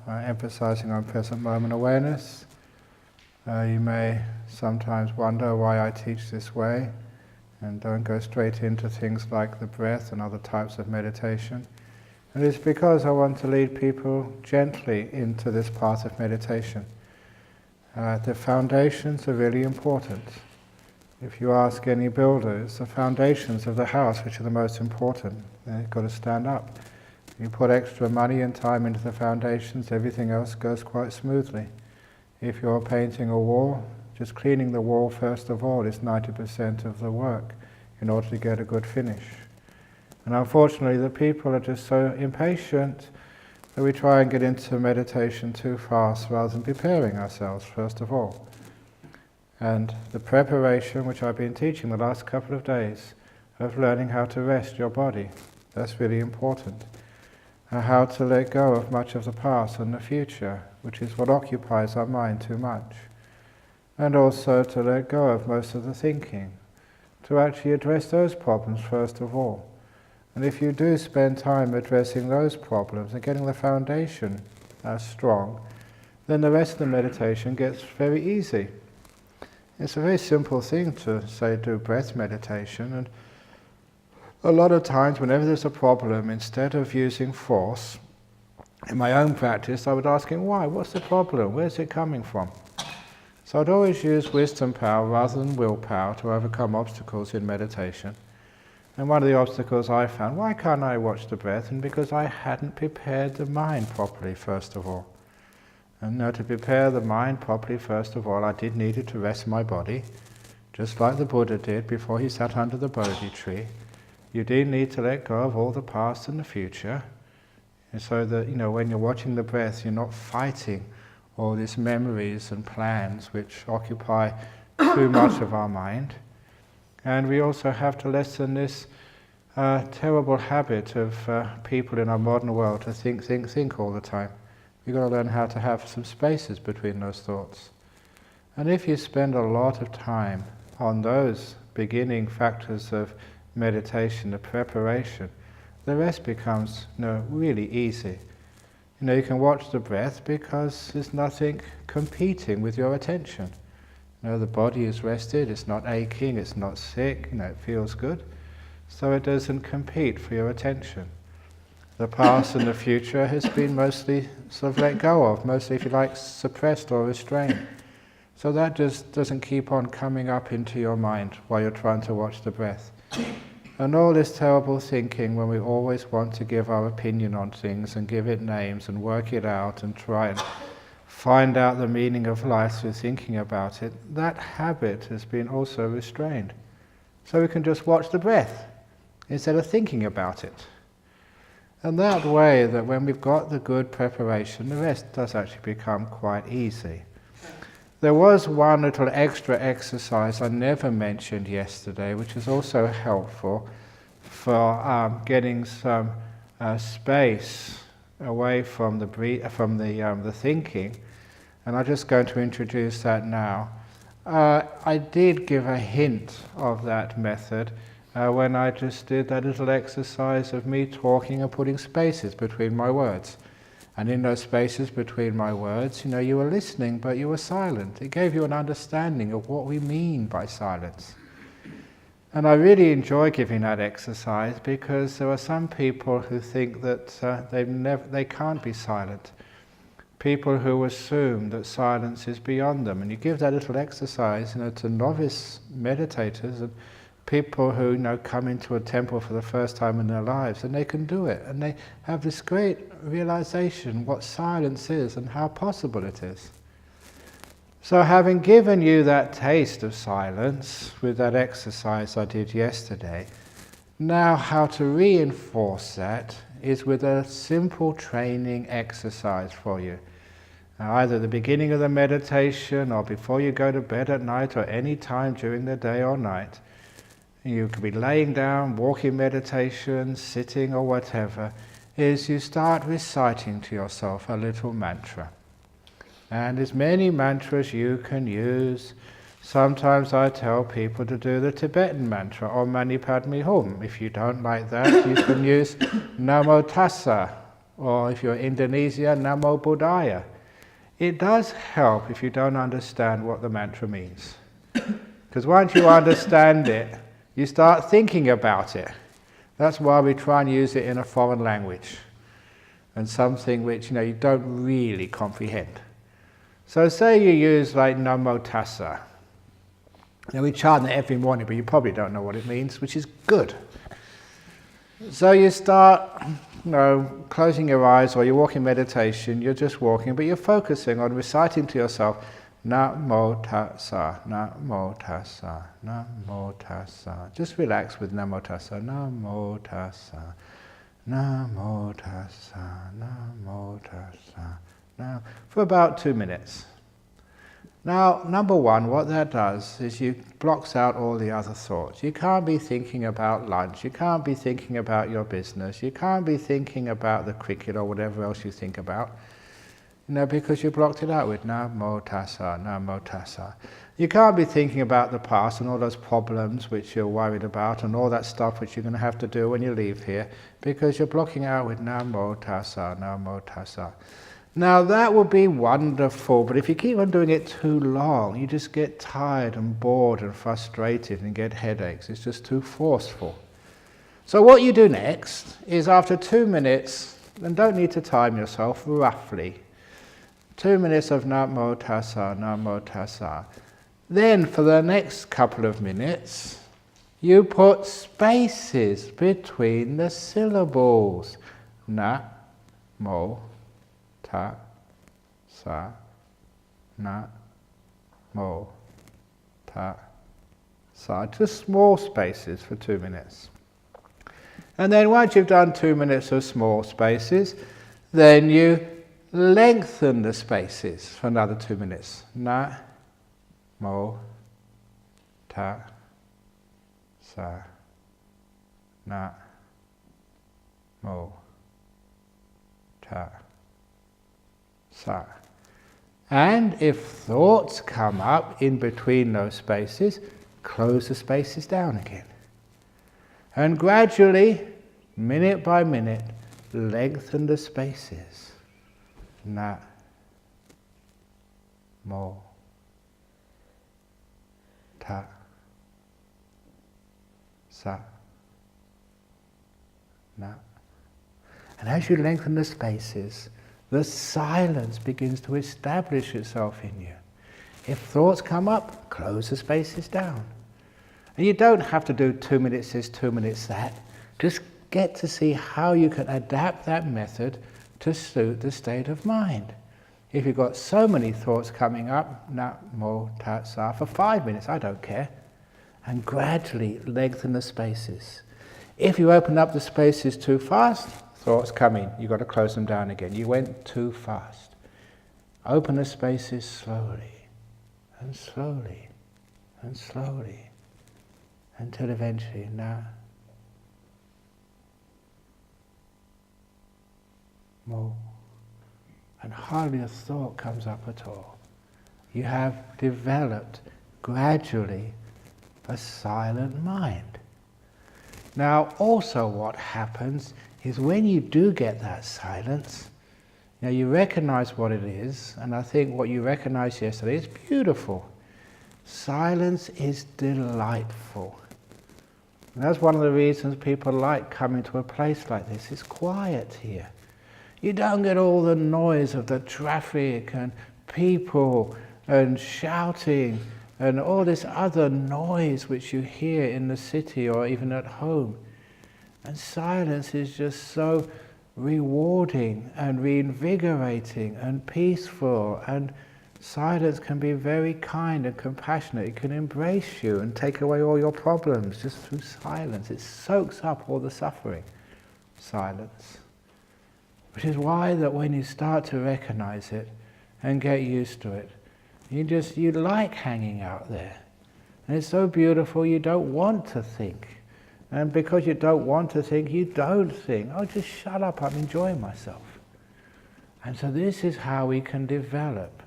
emphasizing on present moment awareness. You may sometimes wonder why I teach this way and don't go straight into things like the breath and other types of meditation. And it's because I want to lead people gently into this path of meditation. The foundations are really important. If you ask any builder, it's the foundations of the house which are the most important. They've got to stand up. You put extra money and time into the foundations, everything else goes quite smoothly. If you're painting a wall, just cleaning the wall first of all is 90% of the work in order to get a good finish. And unfortunately the people are just so impatient that we try and get into meditation too fast rather than preparing ourselves first of all. And the preparation, which I've been teaching the last couple of days, of learning how to rest your body, that's really important. How to let go of much of the past and the future, which is what occupies our mind too much. And also to let go of most of the thinking, to actually address those problems first of all. And if you do spend time addressing those problems and getting the foundation strong, then the rest of the meditation gets very easy. It's a very simple thing to, say, do breath meditation, and a lot of times whenever there's a problem, instead of using force, in my own practice I would ask him, why? What's the problem? Where's it coming from? So I'd always use wisdom power rather than willpower to overcome obstacles in meditation. And one of the obstacles I found, why can't I watch the breath? And because I hadn't prepared the mind properly first of all. And to prepare the mind properly first of all, I did need to rest my body, just like the Buddha did before he sat under the Bodhi tree. You do need to let go of all the past and the future, and so that when you're watching the breath, you're not fighting all these memories and plans which occupy too much of our mind. And we also have to lessen this terrible habit of people in our modern world to think all the time. You've got to learn how to have some spaces between those thoughts. And if you spend a lot of time on those beginning factors of meditation, the preparation, the rest becomes really easy. You can watch the breath because there's nothing competing with your attention. The body is rested, it's not aching, it's not sick, it feels good. So it doesn't compete for your attention. The past and the future has been mostly sort of let go of, mostly, if you like, suppressed or restrained. So that just doesn't keep on coming up into your mind while you're trying to watch the breath. And all this terrible thinking when we always want to give our opinion on things and give it names and work it out and try and find out the meaning of life through thinking about it, that habit has been also restrained. So we can just watch the breath instead of thinking about it. And that way, that when we've got the good preparation, the rest does actually become quite easy. There was one little extra exercise I never mentioned yesterday, which is also helpful for getting some space away from the thinking, and I'm just going to introduce that now. I did give a hint of that method when I just did that little exercise of me talking and putting spaces between my words. And in those spaces between my words, you were listening, but you were silent. It gave you an understanding of what we mean by silence. And I really enjoy giving that exercise because there are some people who think that they can't be silent. People who assume that silence is beyond them. And you give that little exercise to novice meditators and people who come into a temple for the first time in their lives, and they can do it, and they have this great realization what silence is and how possible it is. So having given you that taste of silence with that exercise I did yesterday, now how to reinforce that is with a simple training exercise for you. Either at the beginning of the meditation or before you go to bed at night or any time during the day or night. You could be laying down, walking meditation, sitting or whatever, is you start reciting to yourself a little mantra. And as many mantras you can use. Sometimes I tell people to do the Tibetan mantra, or Mani Padme Hum. If you don't like that, you can use Namo Tassa, or if you're in Indonesia, Namo Buddhaya. It does help if you don't understand what the mantra means. Because once you understand it, you start thinking about it. That's why we try and use it in a foreign language, and something which you don't really comprehend. So say you use like Namo Tassa. Now we chant it every morning, but you probably don't know what it means, which is good. So you start, closing your eyes, or you walk in meditation, you're just walking, but you're focusing on reciting to yourself, Namo Tassa, Namo Tassa, Namo Tassa. Just relax with Namo Tassa, Namo Tassa, Namo Tassa, Namo Tassa. Now, for about 2 minutes. Now, number one, what that does is you blocks out all the other thoughts. You can't be thinking about lunch, you can't be thinking about your business, you can't be thinking about the cricket or whatever else you think about, because you blocked it out with Namo Tassa, Namo Tassa. You can't be thinking about the past and all those problems which you're worried about and all that stuff which you're going to have to do when you leave here, because you're blocking it out with Namo Tassa, Namo Tassa. Now that would be wonderful, but if you keep on doing it too long, you just get tired and bored and frustrated and get headaches. It's just too forceful. So what you do next is after 2 minutes, and don't need to time yourself, roughly, 2 minutes of Namo Tassa, Namo Tassa. Then for the next couple of minutes, you put spaces between the syllables. Namo Tassa, Namo Tassa. Just small spaces for 2 minutes. And then once you've done 2 minutes of small spaces, then you lengthen the spaces for another 2 minutes. Namo Tassa, Namo Tassa. And if thoughts come up in between those spaces, close the spaces down again. And gradually, minute by minute, lengthen the spaces. Namo Tassa. And as you lengthen the spaces, the silence begins to establish itself in you. If thoughts come up, close the spaces down. And you don't have to do 2 minutes this, 2 minutes that. Just get to see how you can adapt that method to suit the state of mind. If you've got so many thoughts coming up, Namo Tassa, for 5 minutes, I don't care. And gradually lengthen the spaces. If you open up the spaces too fast, thoughts come in, you've got to close them down again. You went too fast. Open the spaces slowly, and slowly, and slowly, until eventually, Namo, and hardly a thought comes up at all. You have developed gradually a silent mind. Now also what happens is when you do get that silence, you recognize what it is, and I think what you recognized yesterday is beautiful. Silence is delightful. And that's one of the reasons people like coming to a place like this. It's quiet here. You don't get all the noise of the traffic and people and shouting and all this other noise which you hear in the city or even at home. And silence is just so rewarding and reinvigorating and peaceful, and silence can be very kind and compassionate. It can embrace you and take away all your problems just through silence. It soaks up all the suffering, silence. Which is why that when you start to recognize it and get used to it, you like hanging out there. And it's so beautiful you don't want to think. And because you don't want to think, you don't think. Oh, just shut up, I'm enjoying myself. And so this is how we can develop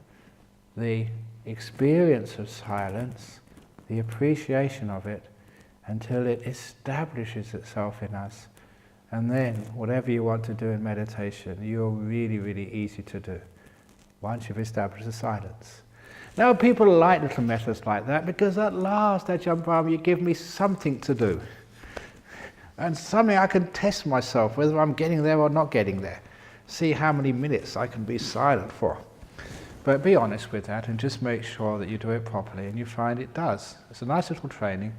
the experience of silence, the appreciation of it, until it establishes itself in us And then, whatever you want to do in meditation, you're really, really easy to do once you've established the silence. Now, people like little methods like that because at last, Ajahn Brahm, you give me something to do. And something I can test myself, whether I'm getting there or not getting there. See how many minutes I can be silent for. But be honest with that and just make sure that you do it properly, and you find it does. It's a nice little training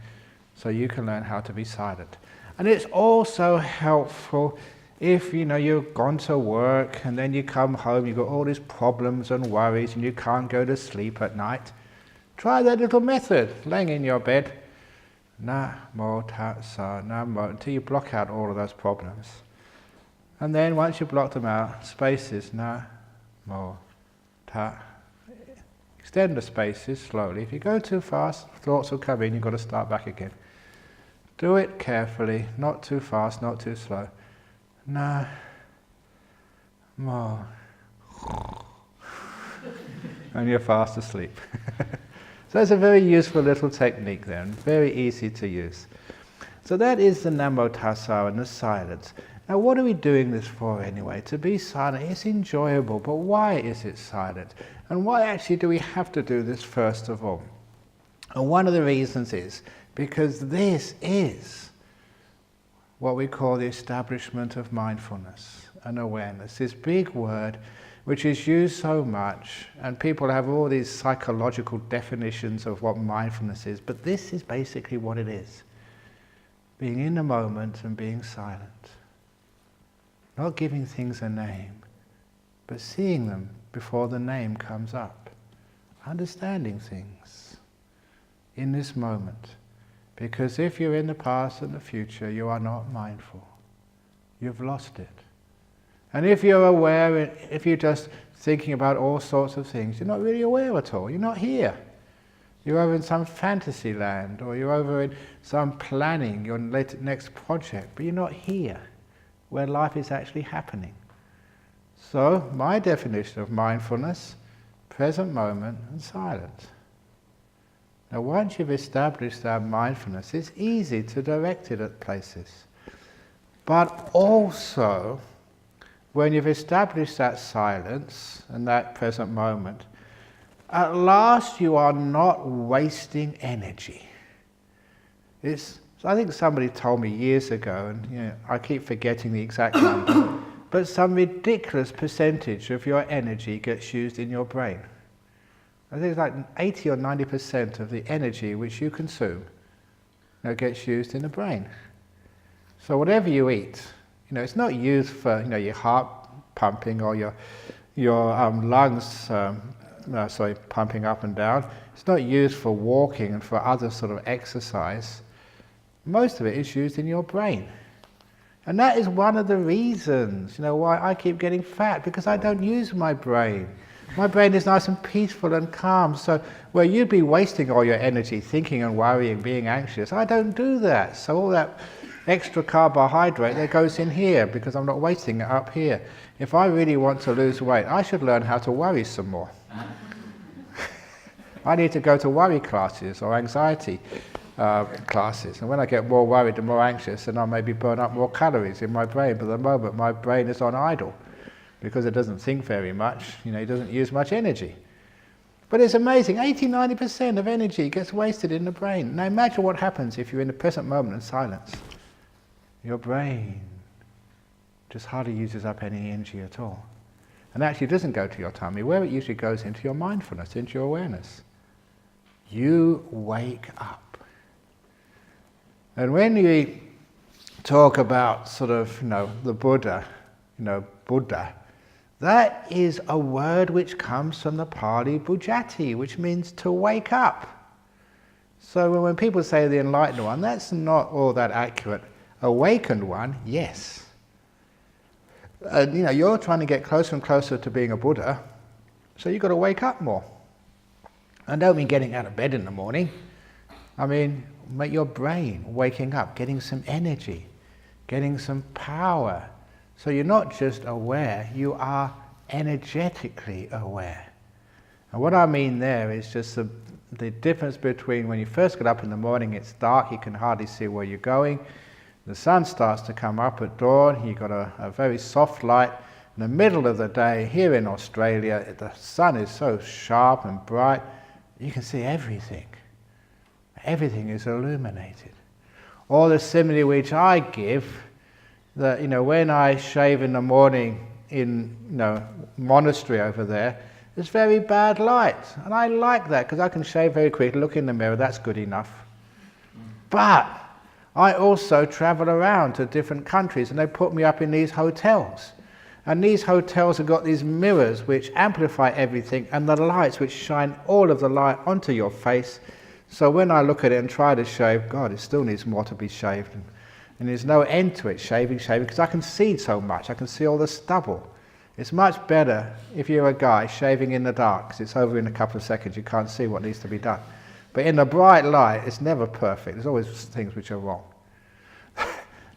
so you can learn how to be silent. And it's also helpful if you've gone to work and then you come home, you've got all these problems and worries and you can't go to sleep at night. Try that little method, laying in your bed. Namo Tassa, Namo, until you block out all of those problems. And then once you've blocked them out, spaces, Namo Tassa. Extend the spaces slowly. If you go too fast, thoughts will come in, you've got to start back again. Do it carefully, not too fast, not too slow. Namo. And you're fast asleep. So it's a very useful little technique there, and very easy to use. So that is the Namo Tassa and the silence. Now what are we doing this for anyway? To be silent, it's enjoyable, but why is it silent? And why actually do we have to do this first of all? And one of the reasons is because this is what we call the establishment of mindfulness and awareness. This big word which is used so much, and people have all these psychological definitions of what mindfulness is, but this is basically what it is. Being in the moment and being silent. Not giving things a name, but seeing them before the name comes up. Understanding things in this moment. Because if you're in the past and the future, you are not mindful. You've lost it. And if you're aware, if you're just thinking about all sorts of things, you're not really aware at all. You're not here. You're over in some fantasy land, or you're over in some planning, your next project, but you're not here, where life is actually happening. So, my definition of mindfulness, present moment and silence. Now once you've established that mindfulness, it's easy to direct it at places. But also, when you've established that silence and that present moment, at last you are not wasting energy. I think somebody told me years ago, and I keep forgetting the exact number, but some ridiculous percentage of your energy gets used in your brain. I think it's like 80 or 90% of the energy which you consume gets used in the brain. So whatever you eat, it's not used for your heart pumping or your lungs pumping up and down. It's not used for walking and for other sort of exercise. Most of it is used in your brain. And that is one of the reasons why I keep getting fat, because I don't use my brain. My brain is nice and peaceful and calm, so where you'd be wasting all your energy thinking and worrying, being anxious, I don't do that. So all that extra carbohydrate that goes in here, because I'm not wasting it up here. If I really want to lose weight, I should learn how to worry some more. I need to go to worry classes or anxiety classes, and when I get more worried and more anxious, then I'll maybe burn up more calories in my brain, but at the moment my brain is on idle. Because it doesn't think very much, it doesn't use much energy. But it's amazing, 80-90% of energy gets wasted in the brain. Now imagine what happens if you're in the present moment in silence. Your brain just hardly uses up any energy at all. And actually it doesn't go to your tummy, where it usually goes into your mindfulness, into your awareness. You wake up. And when you talk about sort of, the Buddha, Buddha, that is a word which comes from the Pali Bujati, which means to wake up. So when people say the enlightened one, that's not all that accurate. Awakened one, yes. You're trying to get closer and closer to being a Buddha, so you've got to wake up more. I don't mean getting out of bed in the morning. I mean, make your brain waking up, getting some energy, getting some power. So you're not just aware, you are energetically aware. And what I mean there is just the difference between when you first get up in the morning, it's dark, you can hardly see where you're going. The sun starts to come up at dawn. You've got a very soft light. In the middle of the day, here in Australia, the sun is so sharp and bright, you can see everything. Everything is illuminated. Or the simile which I give, that when I shave in the morning in monastery over there, it's very bad light, and I like that because I can shave very quickly, look in the mirror, that's good enough. But I also travel around to different countries, and they put me up in these hotels. And these hotels have got these mirrors which amplify everything, and the lights which shine all of the light onto your face. So when I look at it and try to shave, God, it still needs more to be shaved. And there's no end to it, shaving, because I can see so much. I can see all the stubble. It's much better if you're a guy shaving in the dark, because it's over in a couple of seconds, you can't see what needs to be done. But in the bright light, it's never perfect. There's always things which are wrong.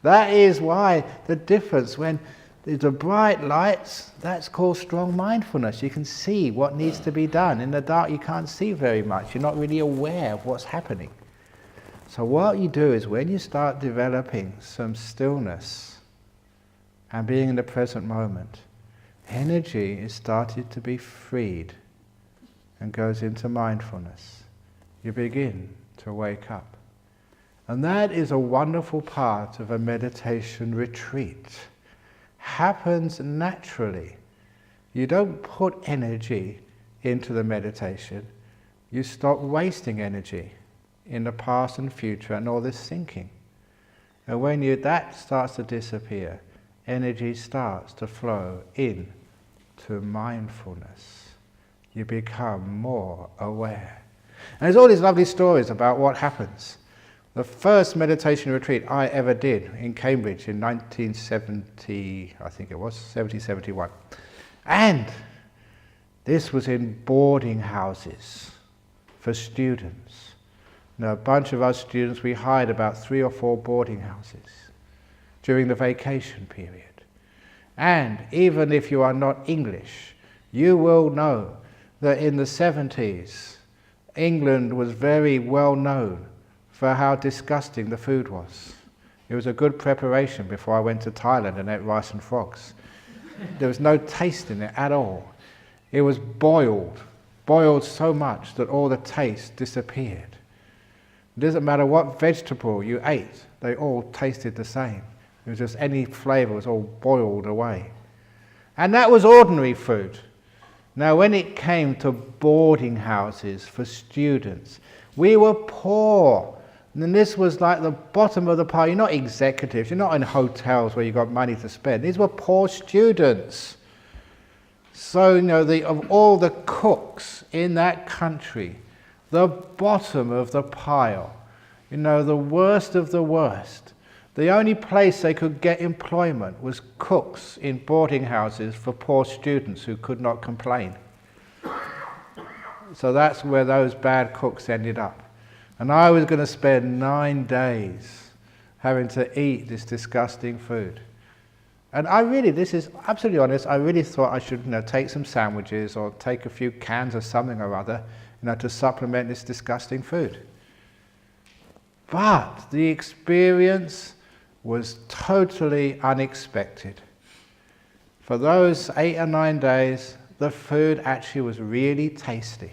That is why the difference when the bright lights, that's called strong mindfulness. You can see what needs to be done. In the dark, you can't see very much. You're not really aware of what's happening. So what you do is when you start developing some stillness and being in the present moment, energy is started to be freed and goes into mindfulness. You begin to wake up. And that is a wonderful part of a meditation retreat. Happens naturally. You don't put energy into the meditation. You stop wasting energy in the past and future and all this thinking. And when that starts to disappear, energy starts to flow in to mindfulness. You become more aware. And there's all these lovely stories about what happens. The first meditation retreat I ever did in Cambridge in 1970, I think it was, 71. And this was in boarding houses for students. Now, a bunch of us students, we hired about 3 or 4 boarding houses during the vacation period. And even if you are not English, you will know that in the 70s, England was very well known for how disgusting the food was. It was a good preparation before I went to Thailand and ate rice and frogs. There was no taste in it at all. It was boiled so much that all the taste disappeared. It doesn't matter what vegetable you ate, they all tasted the same. It was just any flavour was all boiled away. And that was ordinary food. Now when it came to boarding houses for students, we were poor. And this was like the bottom of the pile. You're not executives, you're not in hotels where you've got money to spend. These were poor students. So, of all the cooks in that country, the bottom of the pile, the worst of the worst. The only place they could get employment was cooks in boarding houses for poor students who could not complain. So that's where those bad cooks ended up. And I was going to spend 9 days having to eat this disgusting food. And this is absolutely honest, I really thought I should take some sandwiches or take a few cans of something or other to supplement this disgusting food. But the experience was totally unexpected. For those 8 or 9 days, the food actually was really tasty.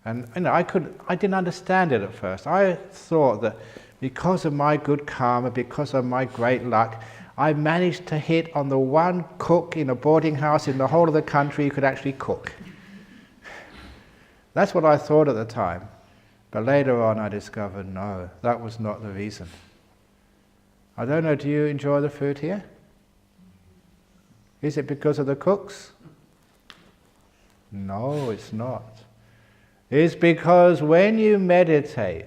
And I didn't understand it at first. I thought that because of my good karma, because of my great luck, I managed to hit on the one cook in a boarding house in the whole of the country who could actually cook. That's what I thought at the time. But later on I discovered, no, that was not the reason. I don't know, do you enjoy the food here? Is it because of the cooks? No, it's not. It's because when you meditate,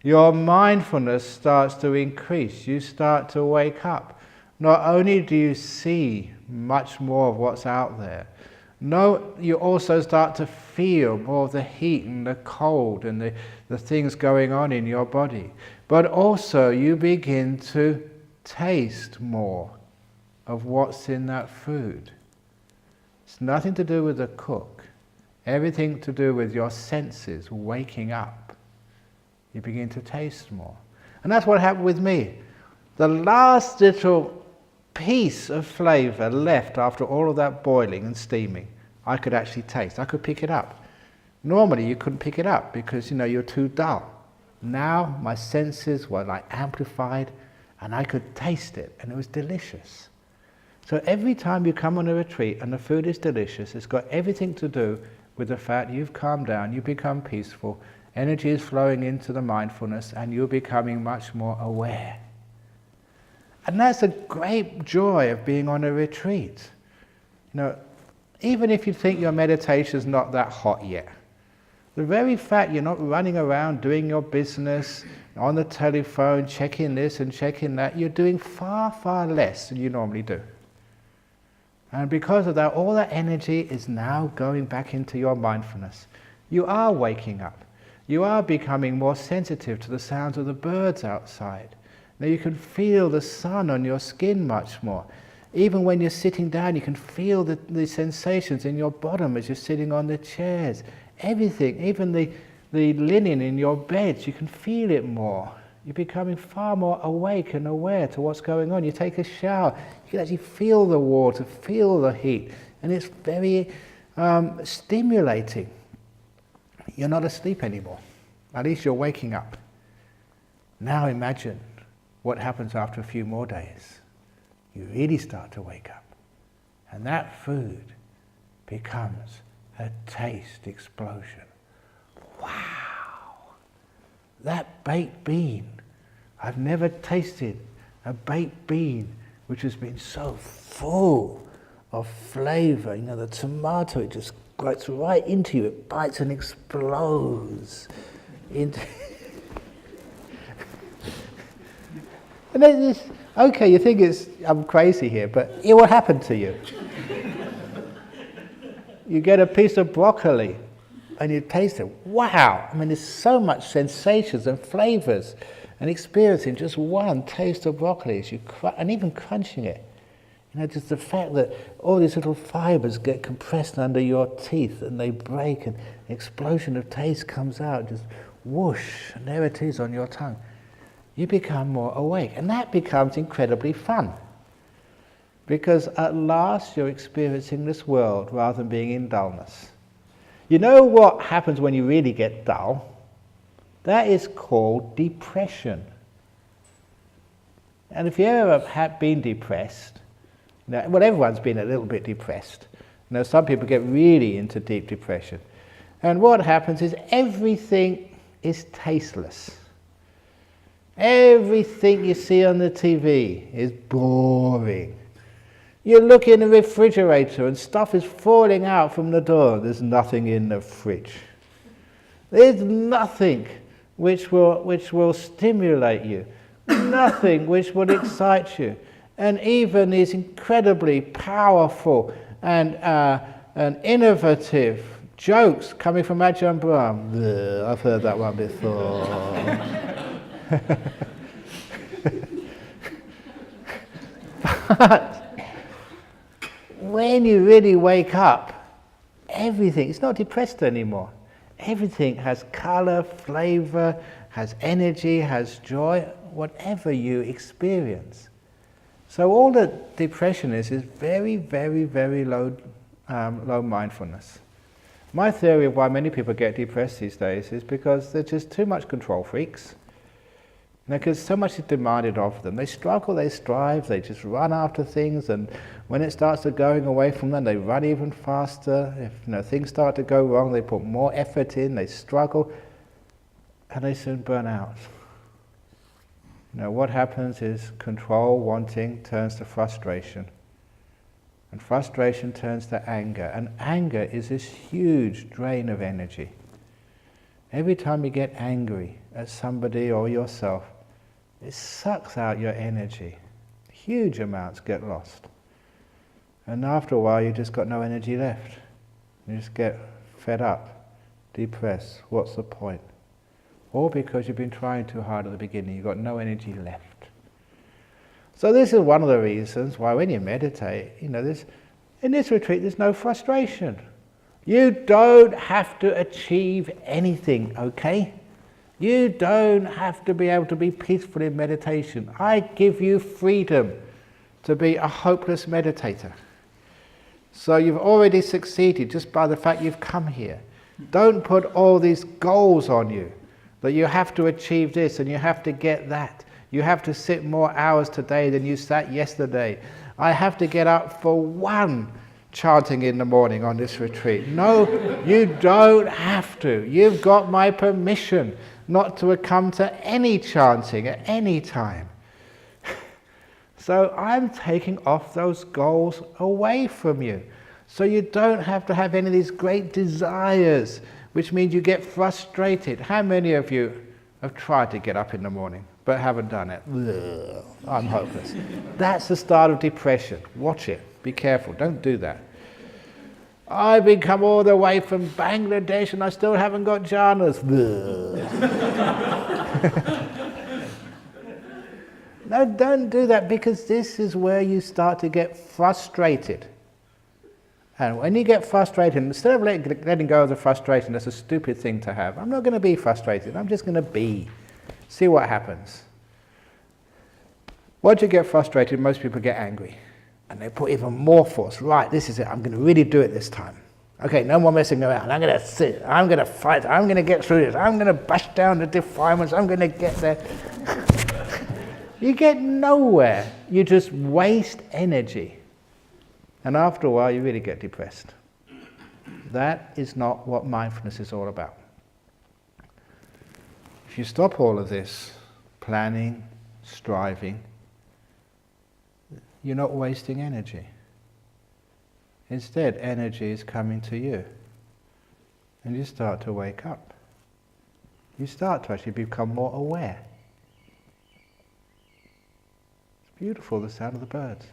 your mindfulness starts to increase. You start to wake up. Not only do you see much more of what's out there, no, you also start to feel more of the heat and the cold and the things going on in your body. But also you begin to taste more of what's in that food. It's nothing to do with the cook. Everything to do with your senses waking up. You begin to taste more. And that's what happened with me. the last little piece of flavour left after all of that boiling and steaming, I could actually taste. I could pick it up. Normally you couldn't pick it up because you're too dull. Now my senses were like amplified and I could taste it and it was delicious. So every time you come on a retreat and the food is delicious, it's got everything to do with the fact you've calmed down, you become peaceful, energy is flowing into the mindfulness and you're becoming much more aware. And that's a great joy of being on a retreat. Even if you think your meditation's not that hot yet, the very fact you're not running around doing your business, on the telephone, checking this and checking that, you're doing far, far less than you normally do. And because of that, all that energy is now going back into your mindfulness. You are waking up. You are becoming more sensitive to the sounds of the birds outside. Now you can feel the sun on your skin much more. Even when you're sitting down, you can feel the sensations in your bottom as you're sitting on the chairs. Everything, even the linen in your beds, you can feel it more. You're becoming far more awake and aware to what's going on. You take a shower, you can actually feel the water, feel the heat, and it's very stimulating. You're not asleep anymore. At least you're waking up. Now imagine what happens after a few more days. You really start to wake up. And that food becomes a taste explosion. Wow! That baked bean. I've never tasted a baked bean which has been so full of flavour. The tomato, it just gets right into you. It bites and explodes into... And then this, okay, you think I'm crazy here, but it will happen to you. You get a piece of broccoli and you taste it. Wow! There's so much sensations and flavours and experience in just one taste of broccoli, and even crunching it. Just the fact that all these little fibres get compressed under your teeth and they break and an explosion of taste comes out, just whoosh, and there it is on your tongue. You become more awake, and that becomes incredibly fun. Because at last you're experiencing this world rather than being in dullness. You know what happens when you really get dull? That is called depression. And if you ever have been depressed, everyone's been a little bit depressed. Some people get really into deep depression. And what happens is everything is tasteless. Everything you see on the TV is boring. You look in the refrigerator and stuff is falling out from the door. There's nothing in the fridge. There's nothing which will stimulate you. Nothing which will excite you. And even these incredibly powerful and innovative jokes coming from Ajahn Brahm. I've heard that one before. But when you really wake up, everything, it's not depressed anymore. Everything has colour, flavour, has energy, has joy, whatever you experience. So all that depression is very, very, very low mindfulness. My theory of why many people get depressed these days is because they're just too much control freaks. Because so much is demanded of them. They struggle, they strive, they just run after things, and when it starts to going away from them, they run even faster. If things start to go wrong, they put more effort in, they struggle, and they soon burn out. What happens is control, wanting, turns to frustration. And frustration turns to anger. And anger is this huge drain of energy. Every time you get angry at somebody or yourself, it sucks out your energy. Huge amounts get lost. And after a while, you just got no energy left. You just get fed up, depressed. What's the point? All because you've been trying too hard at the beginning. You've got no energy left. So this is one of the reasons why when you meditate, in this retreat, there's no frustration. You don't have to achieve anything, okay? You don't have to be able to be peaceful in meditation. I give you freedom to be a hopeless meditator. So you've already succeeded just by the fact you've come here. Don't put all these goals on you, that you have to achieve this and you have to get that. You have to sit more hours today than you sat yesterday. I have to get up for one chanting in the morning on this retreat. No, you don't have to. You've got my permission not to come to any chanting at any time. So I'm taking off those goals away from you. So you don't have to have any of these great desires, which means you get frustrated. How many of you have tried to get up in the morning but haven't done it? Ugh, I'm hopeless. That's the start of depression. Watch it. Be careful. Don't do that. I've been come all the way from Bangladesh and I still haven't got jhanas. No, don't do that, because this is where you start to get frustrated. And when you get frustrated, instead of letting go of the frustration, that's a stupid thing to have. I'm not going to be frustrated. I'm just going to be. See what happens. Once you get frustrated, most people get angry. And they put even more force. Right, this is it. I'm going to really do it this time. Okay, no more messing around. I'm going to sit. I'm going to fight. I'm going to get through this. I'm going to bash down the defilements. I'm going to get there. You get nowhere. You just waste energy. And after a while, you really get depressed. That is not what mindfulness is all about. If you stop all of this planning, striving, you're not wasting energy. Instead, energy is coming to you. And you start to wake up. You start to actually become more aware. It's beautiful, the sound of the birds.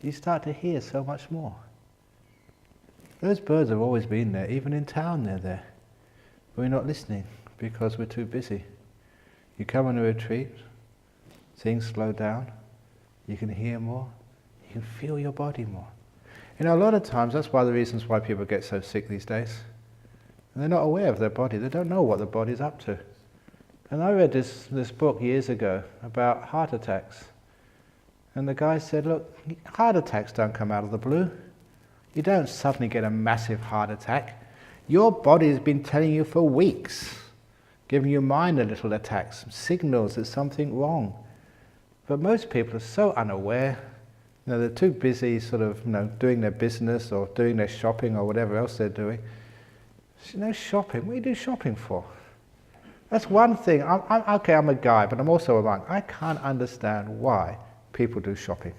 You start to hear so much more. Those birds have always been there, even in town they're there. But we're not listening because we're too busy. You come on a retreat, things slow down, you can hear more, you can feel your body more. You know, a lot of times that's one of the reasons why people get so sick these days. And they're not aware of their body, they don't know what the body's up to. And I read this book years ago about heart attacks. And the guy said, look, heart attacks don't come out of the blue. You don't suddenly get a massive heart attack. Your body has been telling you for weeks, giving your mind a little attacks, signals there's something wrong. But most people are so unaware. You know, they're too busy sort of, doing their business or doing their shopping or whatever else they're doing. Shopping, what do you do shopping for? That's one thing. I'm a guy, but I'm also a monk. I can't understand why people do shopping.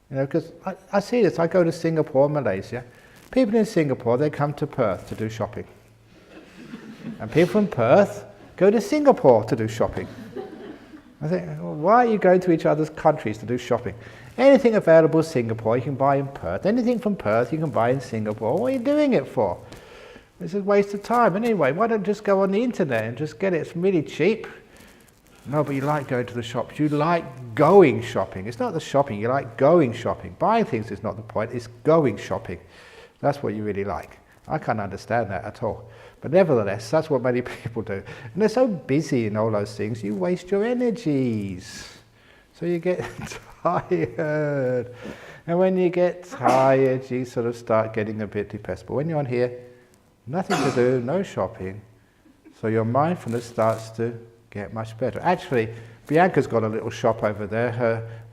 Because I see this. I go to Singapore, Malaysia. People in Singapore, they come to Perth to do shopping. And people from Perth go to Singapore to do shopping. I think, well, why are you going to each other's countries to do shopping? Anything available in Singapore, you can buy in Perth. Anything from Perth, you can buy in Singapore. What are you doing it for? It's a waste of time. Anyway, why don't you just go on the internet and just get it? It's really cheap. No, but you like going to the shops. You like going shopping. It's not the shopping, you like going shopping. Buying things is not the point, it's going shopping. That's what you really like. I can't understand that at all. But nevertheless, that's what many people do. And they're so busy in all those things, you waste your energies. So you get tired. And when you get tired, you sort of start getting a bit depressed. But when you're on here, nothing to do, no shopping. So your mindfulness starts to get much better. Actually, Bianca's got a little shop over there,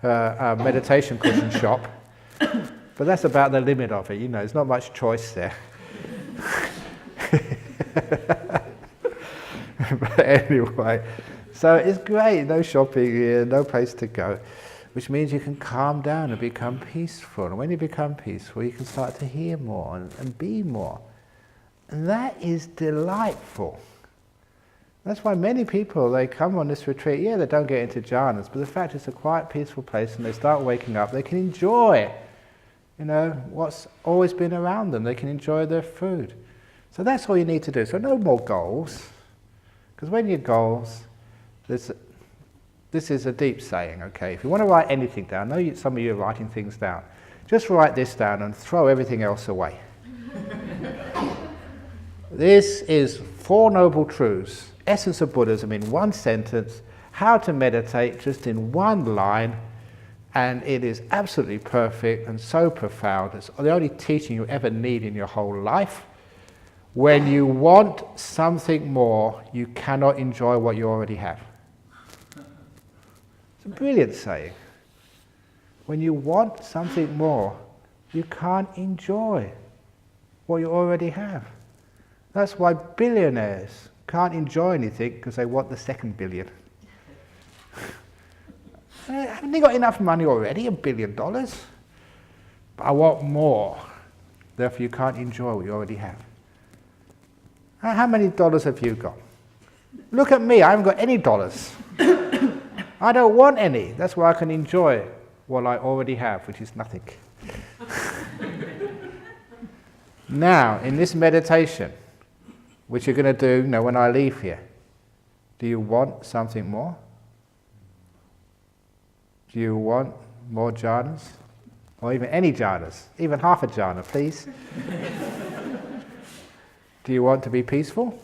her meditation cushion shop. But that's about the limit of it, there's not much choice there. But anyway, so it's great, no shopping here, no place to go, which means you can calm down and become peaceful. And when you become peaceful, you can start to hear more and be more. And that is delightful. That's why many people, they come on this retreat, they don't get into jhanas, but the fact it's a quiet, peaceful place and they start waking up, they can enjoy, what's always been around them. They can enjoy their food. So that's all you need to do. So no more goals. Because when your goals, this is a deep saying, okay? If you want to write anything down, I know some of you are writing things down, just write this down and throw everything else away. This is 4 Noble Truths, essence of Buddhism in one sentence, how to meditate just in one line, and it is absolutely perfect and so profound. It's the only teaching you ever need in your whole life. When you want something more, you cannot enjoy what you already have. It's a brilliant saying. When you want something more, you can't enjoy what you already have. That's why billionaires can't enjoy anything, because they want the second billion. Haven't they got enough money already, $1 billion? But I want more. Therefore you can't enjoy what you already have. How many dollars have you got? Look at me, I haven't got any dollars. I don't want any. That's why I can enjoy what I already have, which is nothing. Now, in this meditation, which you're going to do when I leave here, do you want something more? Do you want more jhanas? Or even any jhanas? Even half a jhana, please. Do you want to be peaceful?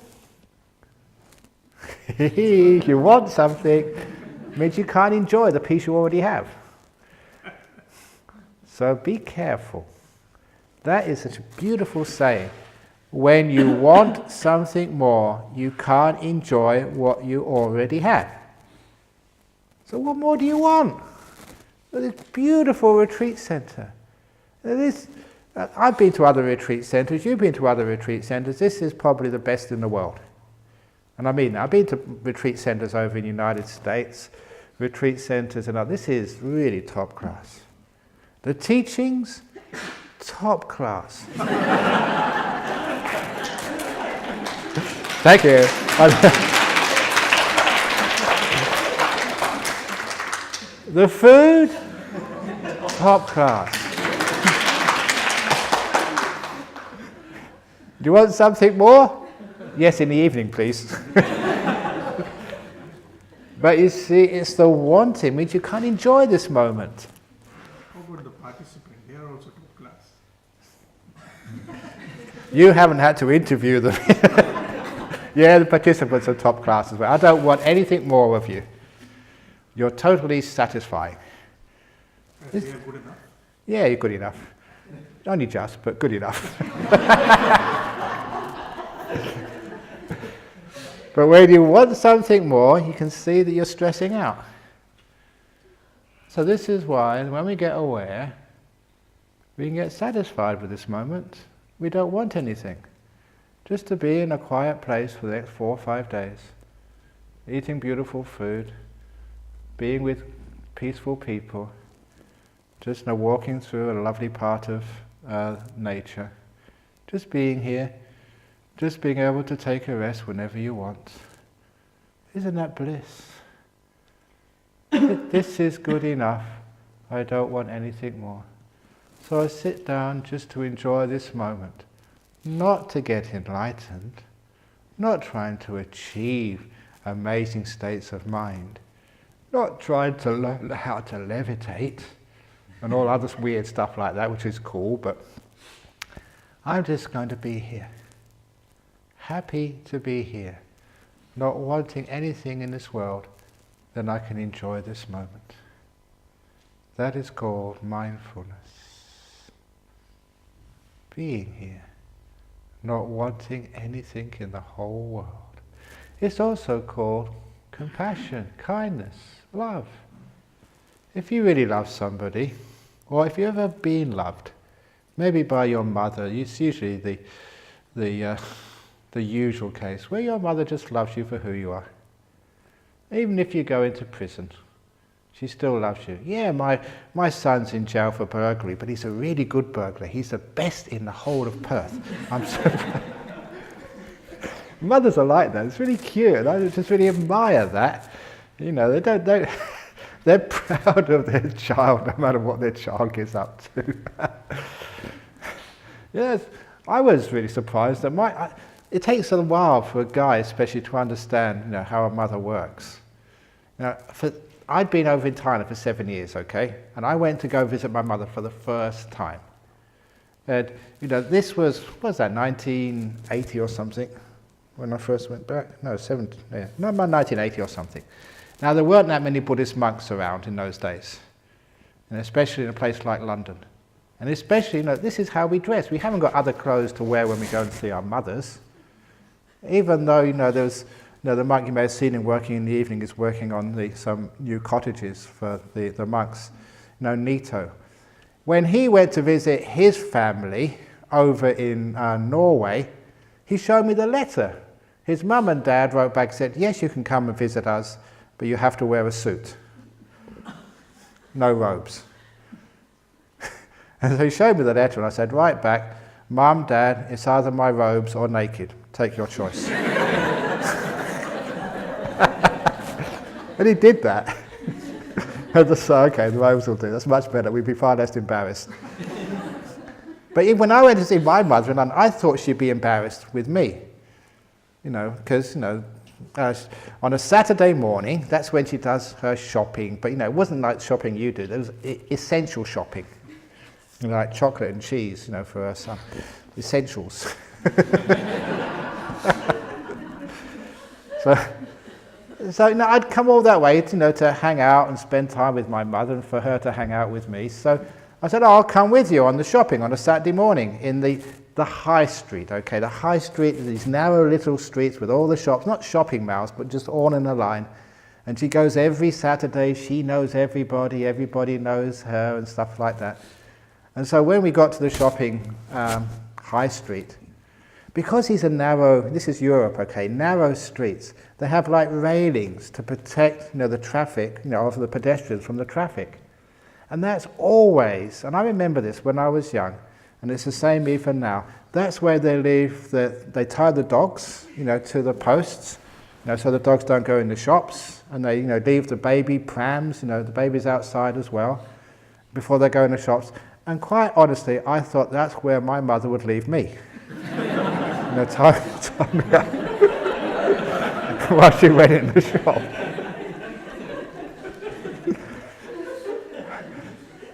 You want something, means you can't enjoy the peace you already have. So be careful. That is such a beautiful saying. When you want something more, you can't enjoy what you already have. So what more do you want? This beautiful retreat centre. I've been to other retreat centres, you've been to other retreat centres. This is probably the best in the world. And I mean, I've been to retreat centres over in the United States, retreat centres and others. This is really top class. The teachings, top class. Thank you. The food, top class. Do you want something more? Yes, in the evening, please. But you see, it's the wanting, means you can't enjoy this moment. How about the participant? They are also top class. You haven't had to interview them. Yeah, the participants are top class as well. I don't want anything more of you. You're totally satisfying. They are good enough? Yeah, you're good enough. Only just, but good enough. But when you want something more, you can see that you're stressing out. So this is why, when we get aware, we can get satisfied with this moment. We don't want anything. Just to be in a quiet place for the next 4 or 5 days, eating beautiful food, being with peaceful people, just walking through a lovely part of nature, just being here, just being able to take a rest whenever you want. Isn't that bliss? This is good enough. I don't want anything more. So I sit down just to enjoy this moment, not to get enlightened, not trying to achieve amazing states of mind, not trying to learn how to levitate and all other weird stuff like that, which is cool, but I'm just going to be here. Happy to be here, not wanting anything in this world, then I can enjoy this moment. That is called mindfulness. Being here, not wanting anything in the whole world. It's also called compassion, kindness, love. If you really love somebody, or if you've ever been loved, maybe by your mother, it's usually the usual case, where your mother just loves you for who you are. Even if you go into prison, she still loves you. Yeah, my son's in jail for burglary, but he's a really good burglar. He's the best in the whole of Perth. I'm so proud. Mothers are like that. It's really cute. I just really admire that. You know, they're proud of their child, no matter what their child gets up to. Yes, I was really surprised that it takes a while for a guy, especially, to understand, how a mother works. I'd been over in Thailand for 7 years, okay, and I went to go visit my mother for the first time. And, this was 1980 or something, when I first went back? No, 1980 or something. Now, there weren't that many Buddhist monks around in those days, and especially in a place like London. And especially, this is how we dress. We haven't got other clothes to wear when we go and see our mothers. Even though, there's, the monk you may have seen him working in the evening is working on some new cottages for the monks, Nito. When he went to visit his family over in Norway, he showed me the letter. His mum and dad wrote back and said, yes, you can come and visit us, but you have to wear a suit. No robes. And so he showed me the letter and I said, right back, Mum, Dad, it's either my robes or naked. Take your choice. And he did that. I just said, okay, the robes will do. That's much better. We'd be far less embarrassed. But when I went to see my mother, I thought she'd be embarrassed with me. Because, on a Saturday morning, that's when she does her shopping. But, it wasn't like shopping you do. There was essential shopping. Like chocolate and cheese, for her son. Essentials. So I'd come all that way, to hang out and spend time with my mother and for her to hang out with me. So I said, I'll come with you on the shopping on a Saturday morning in the high street, okay? The high street, these narrow little streets with all the shops, not shopping malls, but just all in a line. And she goes every Saturday, she knows everybody knows her and stuff like that. And so when we got to the shopping high street, because these are narrow, this is Europe, okay, narrow streets, they have like railings to protect, the traffic, of the pedestrians from the traffic. And that's always, and I remember this when I was young, and it's the same even now, that's where they leave, they tie the dogs, to the posts, so the dogs don't go in the shops, and they, leave the baby prams, the baby's outside as well, before they go in the shops. And quite honestly, I thought that's where my mother would leave me. Tie me up while she went in the shop.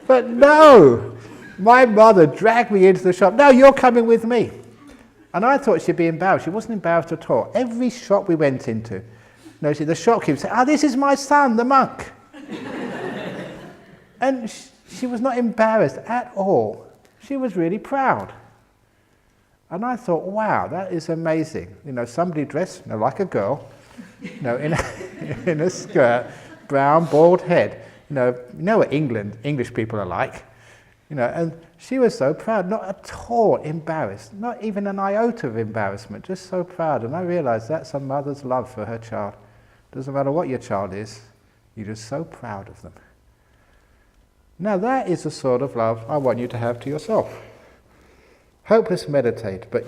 But no, my mother dragged me into the shop. No, you're coming with me. And I thought she'd be embarrassed. She wasn't embarrassed at all. Every shop we went into, the shopkeeper said, this is my son, the monk. And she was not embarrassed at all. She was really proud. And I thought, wow, that is amazing. Somebody dressed like a girl, in a skirt, brown, bald head. What English people are like. And she was so proud, not at all embarrassed, not even an iota of embarrassment, just so proud. And I realized that's a mother's love for her child. Doesn't matter what your child is, you're just so proud of them. Now that is the sort of love I want you to have to yourself. Hopeless meditate, but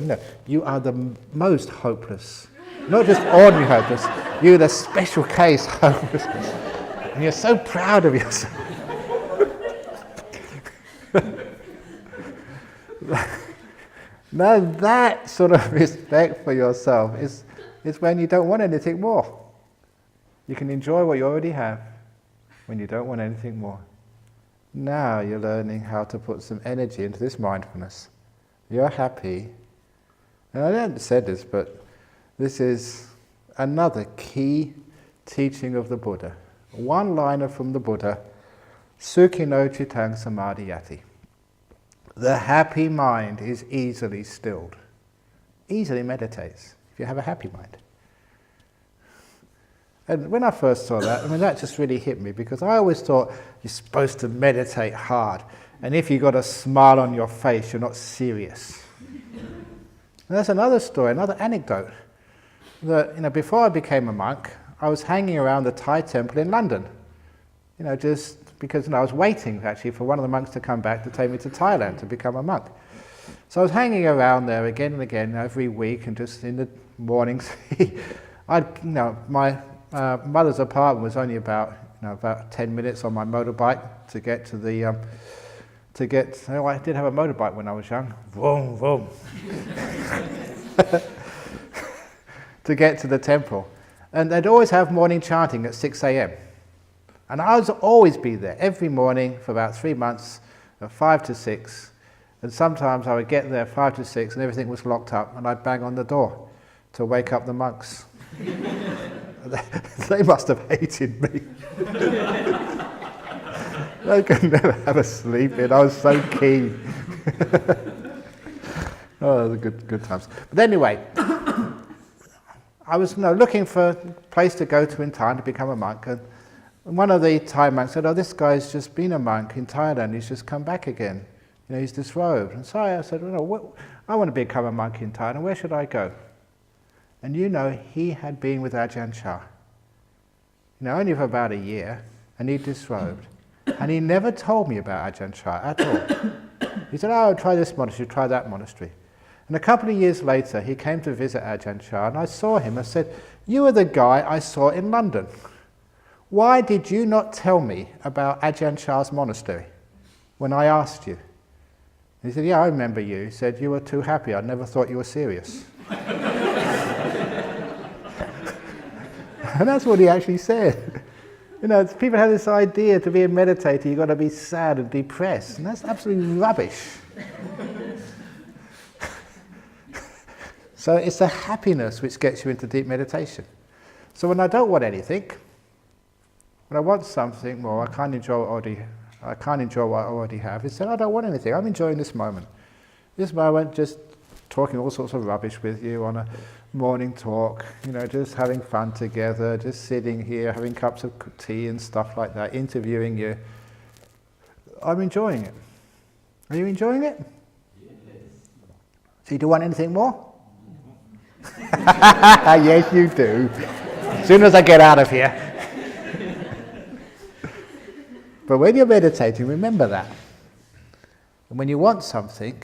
you are the most hopeless. Not just ordinary hopeless, you're the special case hopeless. And you're so proud of yourself. Now that sort of respect for yourself is when you don't want anything more. You can enjoy what you already have when you don't want anything more. Now you're learning how to put some energy into this mindfulness. You're happy. And I haven't said this, but this is another key teaching of the Buddha. One-liner from the Buddha, Sukhino Chittang Samadhiyati. The happy mind is easily stilled. Easily meditates, if you have a happy mind. And when I first saw that, that just really hit me, because I always thought you're supposed to meditate hard. And if you've got a smile on your face, you're not serious. And that's another story, another anecdote. That, before I became a monk, I was hanging around the Thai temple in London. Just because I was waiting, actually, for one of the monks to come back to take me to Thailand to become a monk. So I was hanging around there again and again every week, and just in the mornings, my mother's apartment was only about 10 minutes on my motorbike to get to the, I did have a motorbike when I was young, vroom, vroom, to get to the temple. And they'd always have morning chanting at 6 a.m. And I would always be there every morning for about 3 months, 5 to 6, And sometimes I would get there 5 to 6 and everything was locked up, and I'd bang on the door to wake up the monks. They must have hated me. I could never have a sleep in. I was so keen. Oh, the good times. But anyway, I was looking for a place to go to in Thailand to become a monk, and one of the Thai monks said, "Oh, this guy's just been a monk in Thailand. He's just come back again. He's disrobed." And so I said, I want to become a monk in Thailand. Where should I go? And he had been with Ajahn Chah. Only for about a year, and he disrobed. And he never told me about Ajahn Chah at all. He said, "Oh, try this monastery, try that monastery." And a couple of years later, he came to visit Ajahn Chah, and I saw him. I said, "You are the guy I saw in London. Why did you not tell me about Ajahn Chah's monastery when I asked you?" And he said, "Yeah, I remember you." He said, "You were too happy. I never thought you were serious." And that's what he actually said. People have this idea to be a meditator, you've got to be sad and depressed, and that's absolutely rubbish. So it's the happiness which gets you into deep meditation. So when I don't want anything, when I want something more, I can't enjoy what I already have. Instead, I don't want anything. I'm enjoying this moment. This moment, just talking all sorts of rubbish with you on a morning talk, just having fun together, just sitting here, having cups of tea and stuff like that, interviewing you. I'm enjoying it. Are you enjoying it? Yes. So you do want anything more? Yes, you do. As soon as I get out of here. But when you're meditating, remember that. And when you want something,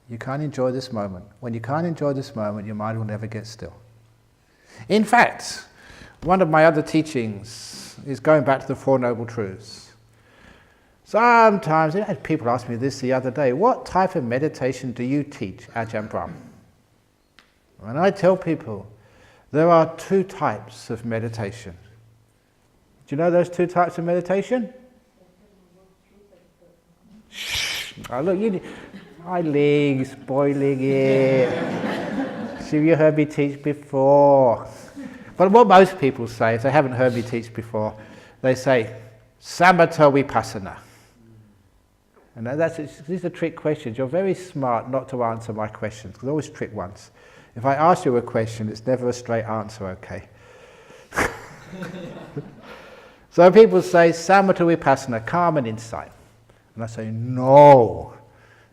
you can't enjoy this moment. When you can't enjoy this moment, your mind will never get still. In fact, one of my other teachings is going back to the Four Noble Truths. Sometimes, people asked me this the other day, what type of meditation do you teach, Ajahn Brahm? And I tell people, there are 2 types of meditation. Do you know those 2 types of meditation? Shh! Oh, look, Eileen, spoiling it. So you heard me teach before. But what most people say, if they haven't heard me teach before, they say, samatha vipassana. And these are trick questions. You're very smart not to answer my questions, because I always trick ones. If I ask you a question, it's never a straight answer, okay? So people say, samatha vipassana, calm and insight. And I say, no,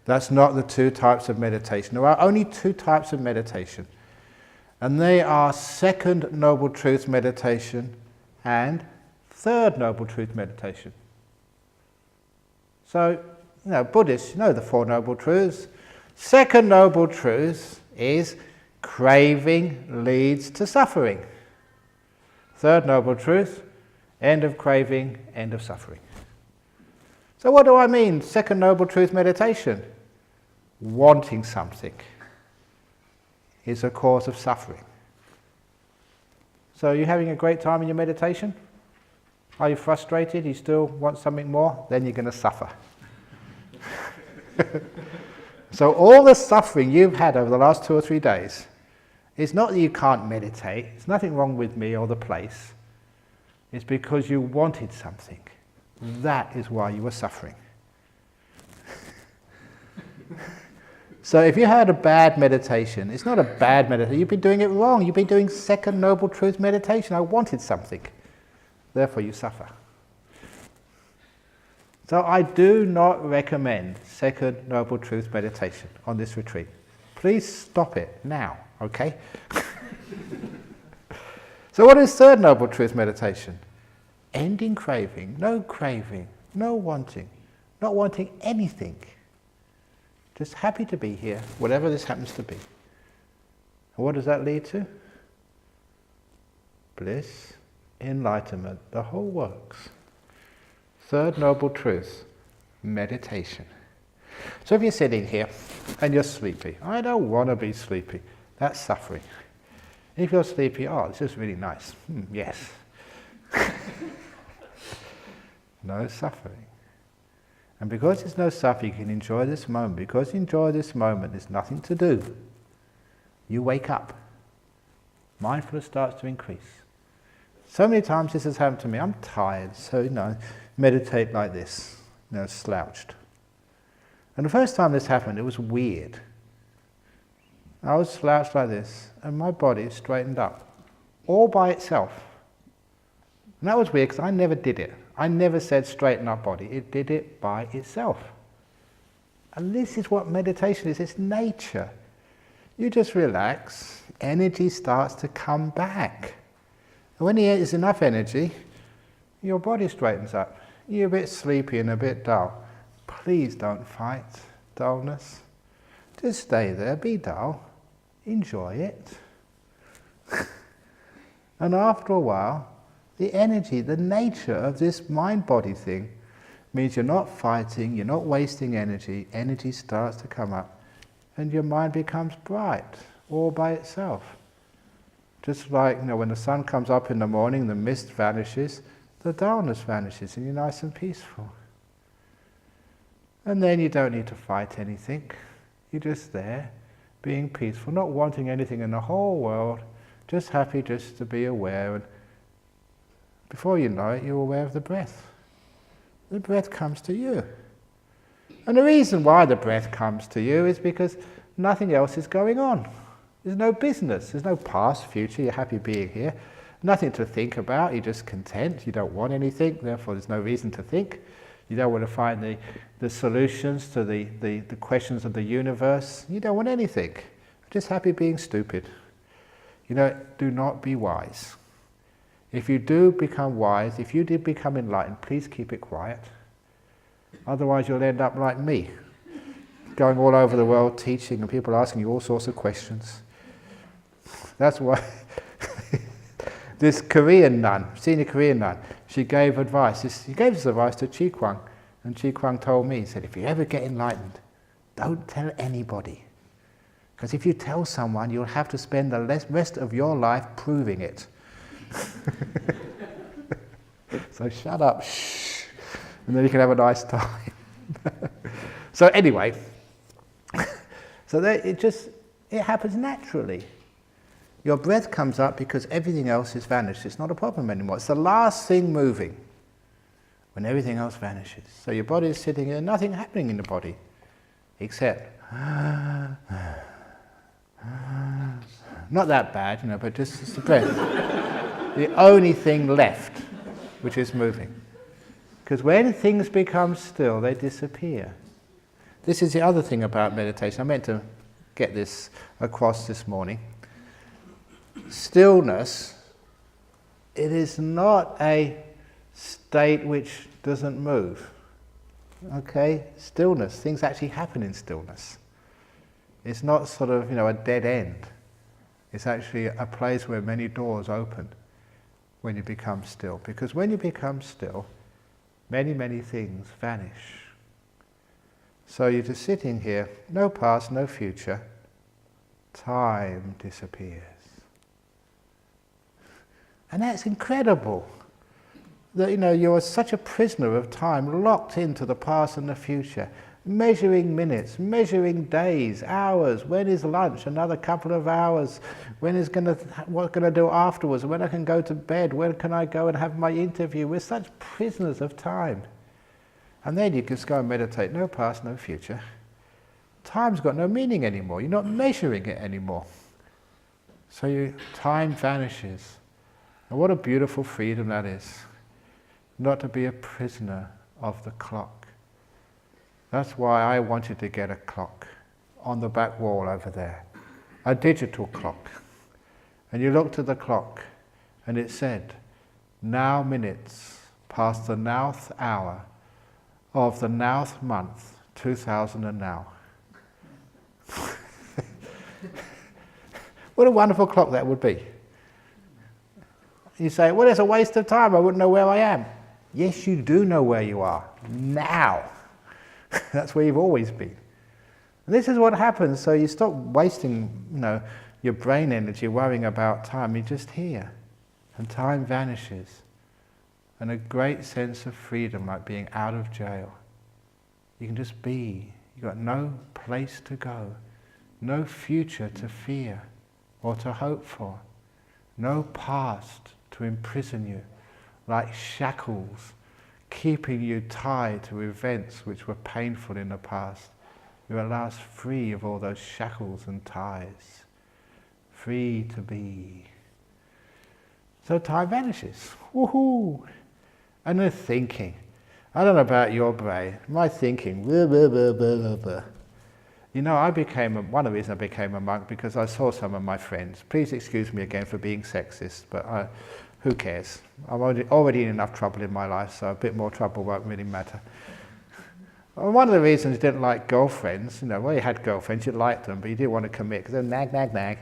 that's not the 2 types of meditation. There are only 2 types of meditation. And they are Second Noble Truth meditation and Third Noble Truth meditation. So, Buddhists, the Four Noble Truths. Second Noble Truth is craving leads to suffering. Third Noble Truth, end of craving, end of suffering. So what do I mean, Second Noble Truth meditation? Wanting something is a cause of suffering. So are you having a great time in your meditation? Are you frustrated? You still want something more? Then you're going to suffer. So all the suffering you've had over the last 2 or 3 days, it's not that you can't meditate, it's nothing wrong with me or the place, it's because you wanted something. That is why you were suffering. So if you had a bad meditation, it's not a bad meditation, you've been doing it wrong, you've been doing Second Noble Truth meditation, I wanted something, therefore you suffer. So I do not recommend Second Noble Truth meditation on this retreat. Please stop it now, okay? So what is Third Noble Truth meditation? Ending craving, no wanting, not wanting anything. Just happy to be here, whatever this happens to be. And what does that lead to? Bliss, enlightenment, the whole works. Third Noble Truth, meditation. So if you're sitting here and you're sleepy, I don't want to be sleepy, that's suffering. If you're sleepy, oh, this is really nice, yes. No suffering. And because there's no suffering, you can enjoy this moment. Because you enjoy this moment, there's nothing to do. You wake up. Mindfulness starts to increase. So many times this has happened to me. I'm tired, so meditate like this, slouched. And the first time this happened, it was weird. I was slouched like this, and my body straightened up, all by itself. And that was weird, because I never did it. I never said straighten up body. It did it by itself. And this is what meditation is. It's nature. You just relax, energy starts to come back. And when there's enough energy, your body straightens up. You're a bit sleepy and a bit dull. Please don't fight dullness. Just stay there, be dull, enjoy it. And after a while, the energy, the nature of this mind-body thing means you're not fighting, you're not wasting energy. Energy starts to come up and your mind becomes bright all by itself. Just like when the sun comes up in the morning, the mist vanishes, the dullness vanishes and you're nice and peaceful. And then you don't need to fight anything. You're just there, being peaceful, not wanting anything in the whole world, just happy just to be aware. And before you know it, you're aware of the breath. The breath comes to you. And the reason why the breath comes to you is because nothing else is going on. There's no business, there's no past, future, you're happy being here. Nothing to think about, you're just content, you don't want anything, therefore there's no reason to think. You don't want to find the solutions to the questions of the universe. You don't want anything. You're just happy being stupid. Do not be wise. If you do become wise, if you did become enlightened, please keep it quiet. Otherwise you'll end up like me, going all over the world teaching and people asking you all sorts of questions. That's why this Korean nun, senior Korean nun, she gave advice. She gave this advice to Chi Kwang, and Chi Kwang told me, he said, if you ever get enlightened, don't tell anybody. Because if you tell someone, you'll have to spend the rest of your life proving it. So shut up, shh, and then you can have a nice time. So anyway, it happens naturally. Your breath comes up because everything else is vanished. It's not a problem anymore. It's the last thing moving when everything else vanishes. So your body is sitting here, nothing happening in the body except not that bad, but just the breath. The only thing left which is moving. Because when things become still, they disappear. This is the other thing about meditation. I meant to get this across this morning. Stillness, it is not a state which doesn't move. Okay? Stillness, things actually happen in stillness. It's not sort of, a dead end. It's actually a place where many doors open when you become still. Because when you become still, many, many things vanish. So you're just sitting here, no past, no future. Time disappears. And that's incredible. That you're such a prisoner of time, locked into the past and the future, measuring minutes, measuring days, hours. When is lunch? Another couple of hours. What can I do afterwards? When I can go to bed? When can I go and have my interview? We're such prisoners of time. And then you just go and meditate. No past, no future. Time's got no meaning anymore. You're not measuring it anymore. So time vanishes. And what a beautiful freedom that is. Not to be a prisoner of the clock. That's why I wanted to get a clock on the back wall over there. A digital clock. And you looked at the clock and it said, now minutes past the nowth hour of the nowth month, 2000 and now. What a wonderful clock that would be. You say, well, it's a waste of time, I wouldn't know where I am. Yes, you do know where you are, now. That's where you've always been. And this is what happens, so you stop wasting, your brain energy worrying about time, you're just here. And time vanishes. And a great sense of freedom, like being out of jail. You can just be. You've got no place to go, no future to fear or to hope for, no past to imprison you, like shackles keeping you tied to events which were painful in the past. You're at last free of all those shackles and ties, free to be. So time vanishes. Woohoo! And the thinking. I don't know about your brain. My thinking. Blah, blah, blah, blah, blah. You know, one of the reasons I became a monk because I saw some of my friends. Please excuse me again for being sexist, but who cares? I'm already in enough trouble in my life, so a bit more trouble won't really matter. One of the reasons you didn't like girlfriends, well, you had girlfriends, you liked them, but you didn't want to commit because they're nag, nag, nag.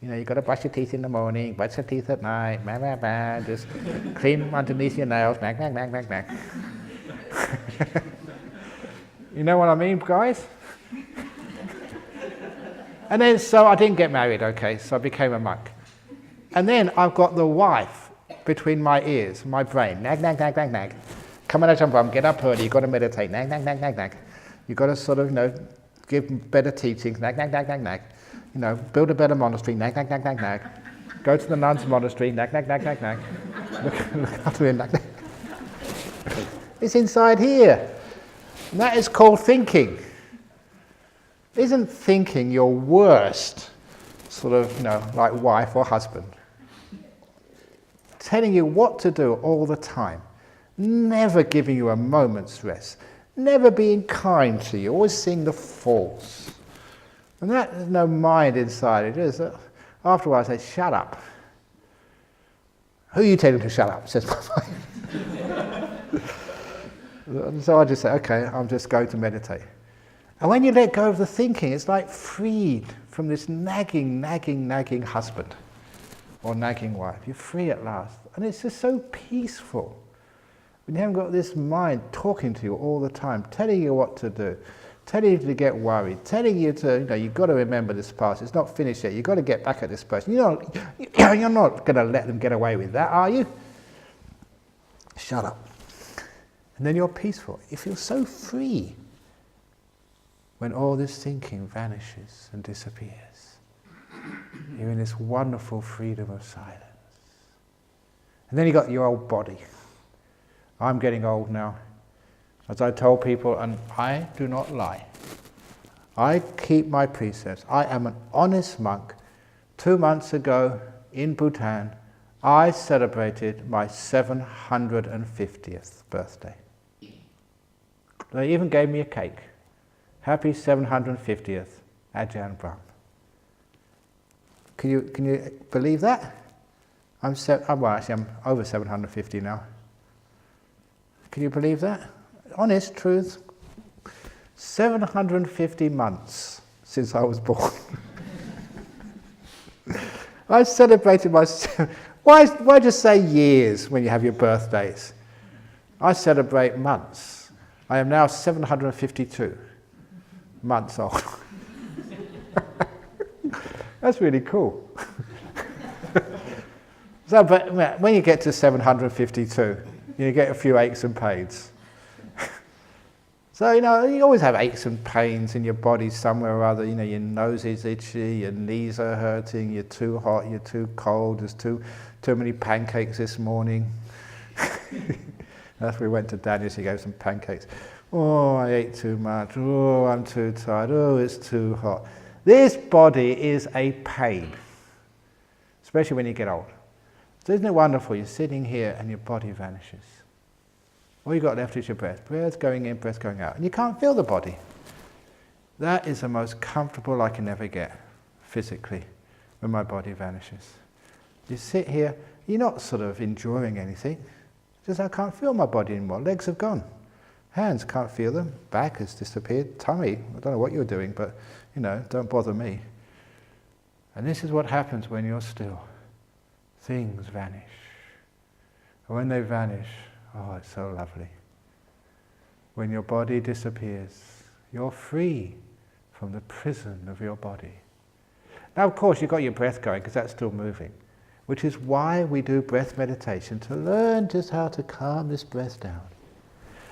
You've got to brush your teeth in the morning, brush your teeth at night, blah, blah, blah, just clean underneath your nails, nag, nag, nag, nag, nag. You know what I mean, guys? And then, so I didn't get married, okay, so I became a monk. And then I've got the wife between my ears, my brain, nag, nag, nag, nag, nag. Come on, Ajahn Brahm, get up early, you've got to meditate, nag, nag, nag, nag, nag. You've got to sort of, give better teachings, nag, nag, nag, nag, nag. Build a better monastery, nag, nag, nag, nag, nag. Go to the nuns' monastery, nag, nag, nag, nag, nag. Look after him, nag, nag. It's inside here. And that is called thinking. Isn't thinking your worst sort of, like wife or husband? Telling you what to do all the time. Never giving you a moment's rest. Never being kind to you. Always seeing the faults. And that there's no mind inside it. Is after a while I say, shut up. Who are you telling to shut up? Says my wife. So I just say, okay, I'm just going to meditate. And when you let go of the thinking, it's like freed from this nagging, nagging, nagging husband or nagging wife. You're free at last. And it's just so peaceful. When you haven't got this mind talking to you all the time, telling you what to do, telling you to get worried, telling you to, you've got to remember this past, it's not finished yet, you've got to get back at this person. You're not going to let them get away with that, are you? Shut up. And then you're peaceful. You feel so free when all this thinking vanishes and disappears. You're in this wonderful freedom of silence. And then you've got your old body. I'm getting old now. As I told people, and I do not lie. I keep my precepts. I am an honest monk. 2 months ago in Bhutan, I celebrated my 750th birthday. They even gave me a cake. Happy 750th, Ajahn Brahm. Can you believe that? I'm over 750 now. Can you believe that? Honest truth. 750 months since I was born. I celebrated my... Why just say years when you have your birthdays? I celebrate months. I am now 752 months old. That's really cool. So, but when you get to 752, you get a few aches and pains. So, you always have aches and pains in your body somewhere or other. Your nose is itchy, your knees are hurting, you're too hot, you're too cold, there's too many pancakes this morning. After we went to Daniel's, he gave some pancakes. Oh, I ate too much. Oh, I'm too tired. Oh, it's too hot. This body is a pain, especially when you get old. So isn't it wonderful? You're sitting here and your body vanishes. All you've got left is your breath. Breath going in, breath going out. And you can't feel the body. That is the most comfortable I can ever get, physically, when my body vanishes. You sit here, you're not sort of enjoying anything. Just I can't feel my body anymore. Legs have gone. Hands, can't feel them. Back has disappeared. Tummy, I don't know what you're doing, but, don't bother me. And this is what happens when you're still. Things vanish. And when they vanish, oh, it's so lovely. When your body disappears, you're free from the prison of your body. Now, of course, you've got your breath going because that's still moving, which is why we do breath meditation, to learn just how to calm this breath down.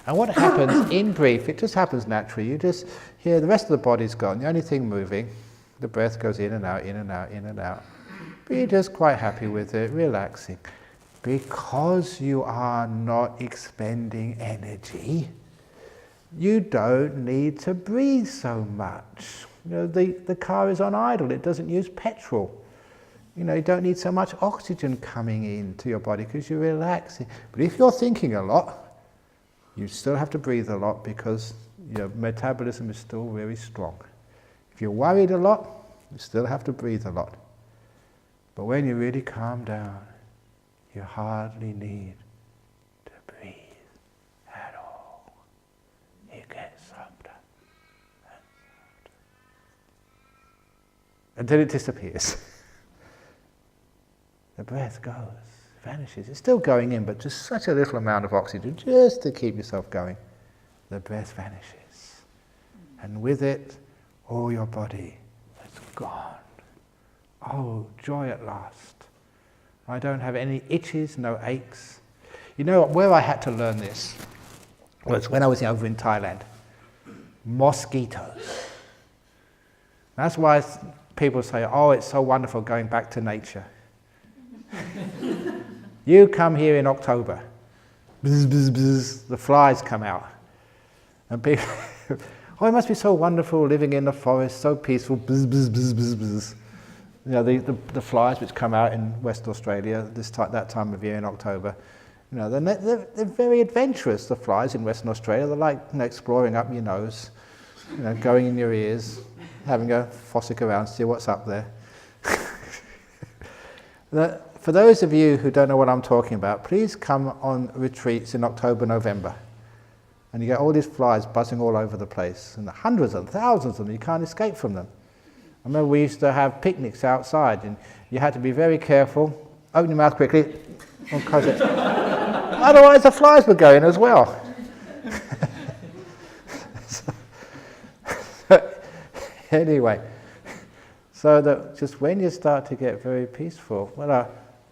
And what happens in brief, it just happens naturally. You just hear the rest of the body's gone. The only thing moving, the breath goes in and out, in and out, in and out. But you're just quite happy with it, relaxing. Because you are not expending energy, you don't need to breathe so much. The car is on idle, it doesn't use petrol. You don't need so much oxygen coming into your body because you're relaxing. But if you're thinking a lot, you still have to breathe a lot because your metabolism is still very strong. If you're worried a lot, you still have to breathe a lot. But when you really calm down, you hardly need to breathe at all. You get softer and softer. Until it disappears. The breath goes, vanishes. It's still going in, but just such a little amount of oxygen, just to keep yourself going. The breath vanishes. And with it, all your body is gone. Oh, joy at last. I don't have any itches, no aches. Where I had to learn this was when I was over in Thailand. Mosquitoes. That's why people say, oh, it's so wonderful going back to nature. You come here in October, bzz, bzz, bzz, the flies come out. And people, oh, it must be so wonderful living in the forest, so peaceful, bzz, bzz, bzz, bzz, bzz. The flies which come out in West Australia that time of year in October, they're very adventurous, the flies in Western Australia. They're like exploring up your nose, going in your ears, having a fossick around, see what's up there. For those of you who don't know what I'm talking about, please come on retreats in October, November. And you get all these flies buzzing all over the place, and hundreds and thousands of them, you can't escape from them. I remember we used to have picnics outside, and you had to be very careful. Open your mouth quickly, and close it. Otherwise the flies would go in as well. Anyway, so that just when you start to get very peaceful,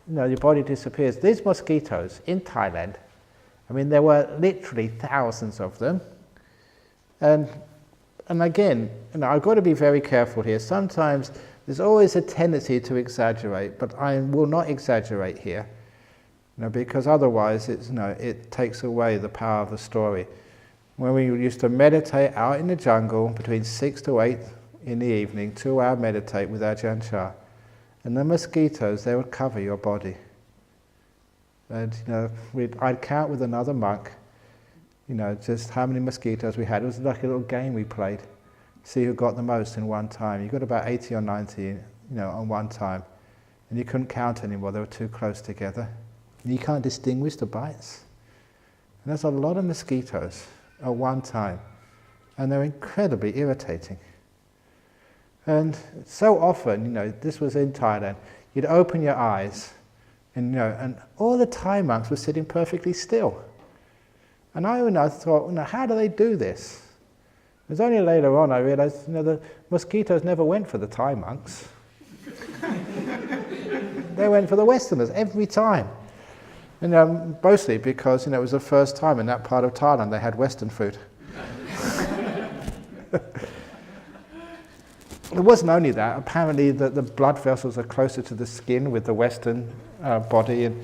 your body disappears. These mosquitoes in Thailand, there were literally thousands of them. And again, I've got to be very careful here. Sometimes there's always a tendency to exaggerate, but I will not exaggerate here, because otherwise it takes away the power of the story. When we used to meditate out in the jungle between 6 to 8 in the evening, 2 hour meditate with Ajahn Brahm, and the mosquitoes, they would cover your body. And I'd count with another monk, just how many mosquitoes we had. It was like a little game we played. See who got the most in one time. You got about 80 or 90, on one time. And you couldn't count anymore, they were too close together. And you can't distinguish the bites. And there's a lot of mosquitoes at one time. And they're incredibly irritating. And so often, this was in Thailand, you'd open your eyes, and all the Thai monks were sitting perfectly still. And I thought, how do they do this? It was only later on I realized, the mosquitoes never went for the Thai monks. They went for the Westerners every time. And mostly because, it was the first time in that part of Thailand they had Western food. It wasn't only that. Apparently the blood vessels are closer to the skin with the Western body, and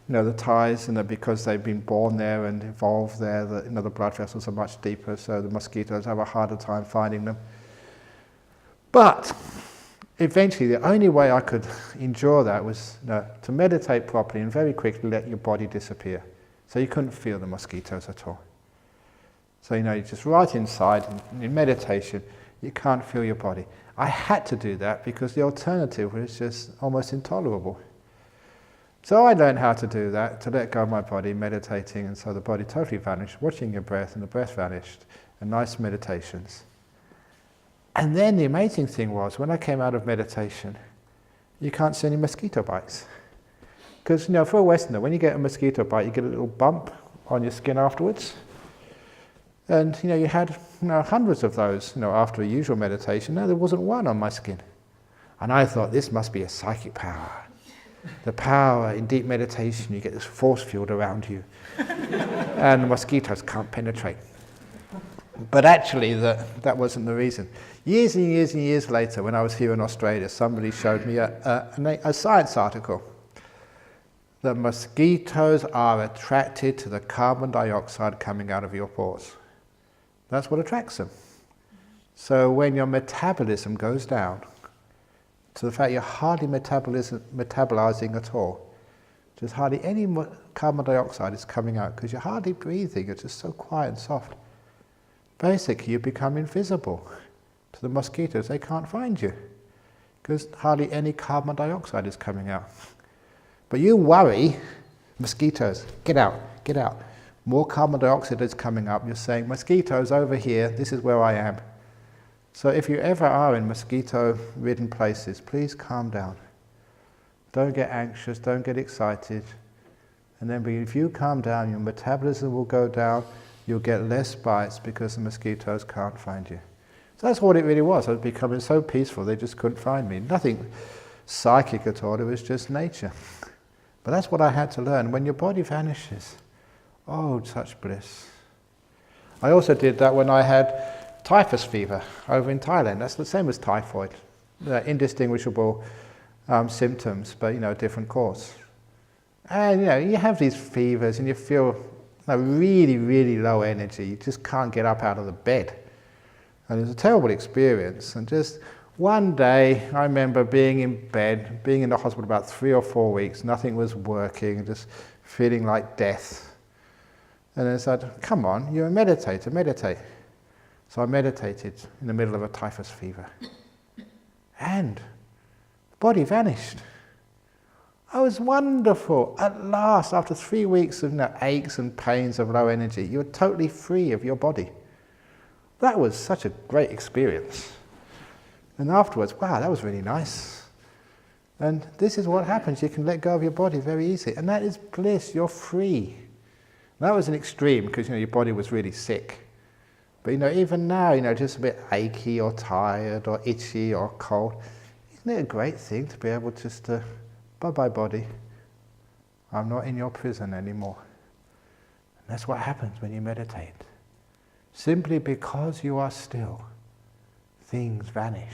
the Thais, because they've been born there and evolved there, the blood vessels are much deeper, so the mosquitoes have a harder time finding them. But eventually the only way I could endure that was to meditate properly and very quickly let your body disappear. So you couldn't feel the mosquitoes at all. So you're just right inside in meditation, you can't feel your body. I had to do that because the alternative was just almost intolerable. So I learned how to do that, to let go of my body, meditating, and so the body totally vanished, watching your breath, and the breath vanished, and nice meditations. And then the amazing thing was, when I came out of meditation, you can't see any mosquito bites. Because, for a Westerner, when you get a mosquito bite, you get a little bump on your skin afterwards. And, you had hundreds of those, after a usual meditation. No, there wasn't one on my skin. And I thought, this must be a psychic power. The power in deep meditation, you get this force field around you. And the mosquitoes can't penetrate. But actually, that wasn't the reason. Years and years and years later, when I was here in Australia, somebody showed me a science article. That mosquitoes are attracted to the carbon dioxide coming out of your pores. That's what attracts them. So when your metabolism goes down, to the fact you're hardly metabolizing at all, just hardly any carbon dioxide is coming out because you're hardly breathing, you're just so quiet and soft. Basically, you become invisible to the mosquitoes. They can't find you because hardly any carbon dioxide is coming out. But you worry, mosquitoes, get out, get out. More carbon dioxide is coming up. You're saying, mosquitoes over here, this is where I am. So if you ever are in mosquito-ridden places, please calm down. Don't get anxious, don't get excited. And then if you calm down, your metabolism will go down, you'll get less bites because the mosquitoes can't find you. So that's what it really was. I was becoming so peaceful, they just couldn't find me. Nothing psychic at all, it was just nature. But that's what I had to learn. When your body vanishes, oh, such bliss. I also did that when I had typhus fever over in Thailand. That's the same as typhoid. They're indistinguishable symptoms, but different cause. And you have these fevers and you feel really, really low energy. You just can't get up out of the bed. And it was a terrible experience. And just one day, I remember being in bed, being in the hospital about 3 or 4 weeks, nothing was working, just feeling like death. And I said, come on, you're a meditator, meditate. So I meditated in the middle of a typhus fever. And the body vanished. Oh, it was wonderful. At last, after 3 weeks of aches and pains of low energy, you were totally free of your body. That was such a great experience. And afterwards, wow, that was really nice. And this is what happens. You can let go of your body very easily. And that is bliss. You're free. That was an extreme because your body was really sick. But even now, just a bit achy or tired or itchy or cold. Isn't it a great thing to be able just to, bye-bye body. I'm not in your prison anymore. And that's what happens when you meditate. Simply because you are still, things vanish.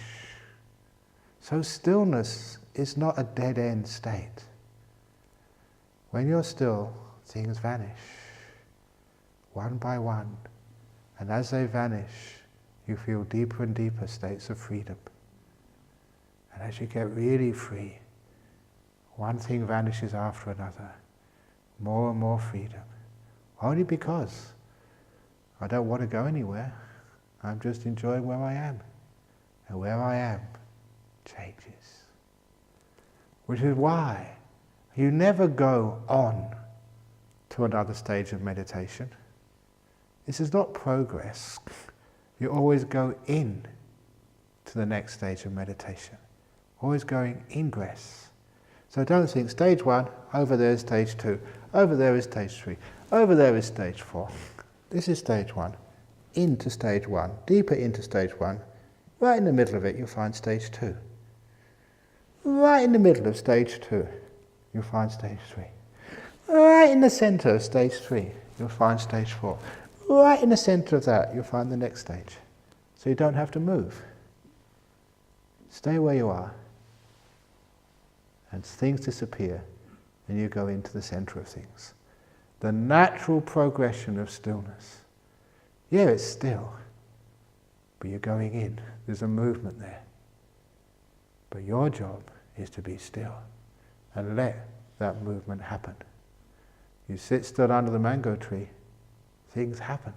So stillness is not a dead-end state. When you're still, things vanish, one by one. And as they vanish, you feel deeper and deeper states of freedom. And as you get really free, one thing vanishes after another, more and more freedom. Only because I don't want to go anywhere. I'm just enjoying where I am. And where I am changes. Which is why you never go on to another stage of meditation. This is not progress. You always go in to the next stage of meditation. Always going ingress. So don't think stage 1, over there is stage 2, over there is stage 3, over there is stage 4. This is stage 1. Into stage 1, deeper into stage 1. Right in the middle of it, you'll find stage 2. Right in the middle of stage 2, you'll find stage 3. Right in the center of stage 3, you'll find stage 4. Right in the center of that, you'll find the next stage. So you don't have to move. Stay where you are. And things disappear, and you go into the center of things. The natural progression of stillness. Yeah, it's still, but you're going in. There's a movement there. But your job is to be still and let that movement happen. You sit still under the mango tree, things happen.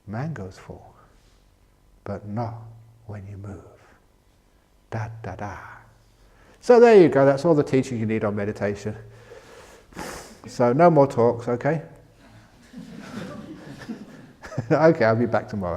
Mangoes fall, but not when you move. Da da da. So there you go, that's all the teaching you need on meditation. So no more talks, okay? Okay, I'll be back tomorrow.